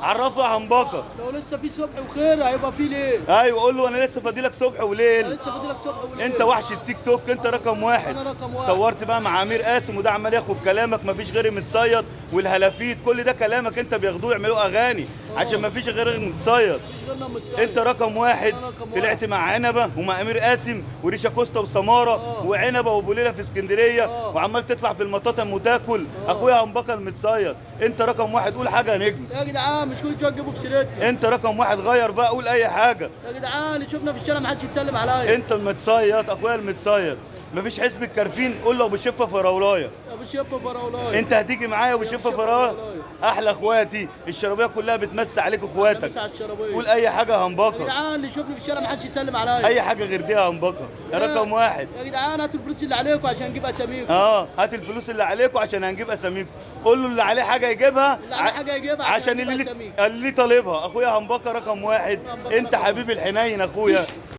عرفه يا همبكه. لو لسه في صبح وخير هيبقى في ليل. ايوه قول له انا لسه فاضيلك صبح وليل. انا لسه فاضلك صبح وليل. انت وحش التيك توك، انت رقم واحد. انا رقم واحد. صورت بقى مع امير قاسم وده عمال ياخد كلامك، مفيش غير متصيد والهلافيت، كل ده كلامك انت بياخدوه يعملوه اغاني عشان مفيش غير متصيد. مفيش غيرنا متصيد. انت رقم واحد. أنا رقم طلعت واحد. مع عنبه ومع امير قاسم وريشه كوستا وسماره وعنبه وابو ليله في اسكندريه وعمال تطلع في المطاطم وتاكل. اخويا همبكه المتصيد. انت رقم واحد، قول حاجه يا نجم. يا جدعان مش كل شويه تجيبوا في سيرتنا. انت رقم واحد، غير بقى قول اي حاجه. يا جدعان يشوفنا في الشارع ما حدش يسلم عليا. انت المتصيد، اخويا المتصيد. مفيش حزب الكرفين، قول له ابو شفه فراولايه. ابو شيبه فراولاي. انت هتيجي معايا ابو شفه فراولايه. احلى اخواتي الشرابيه كلها بتمسي عليك اخواتك. بس على الشرابيه. قول اي حاجه يا يا همبكه. جدعان اللي يشوفني في الشارع ما حدش يسلم عليا. اي حاجه غير دي يا همبكه. رقم واحد. يا جدعان هاتوا الفلوس اللي عليكم عشان نجيب اساميكم. هات الفلوس اللي عليكم عشان هنجيب اساميكم. قول له اللي عليه حاجه يجيبها. اللي عليه حاجه يجيبها عشان نجيب اللي أساميكم. اللي طالبها. اخويا همبكه رقم واحد. انت حبيبي الحنين اخويا.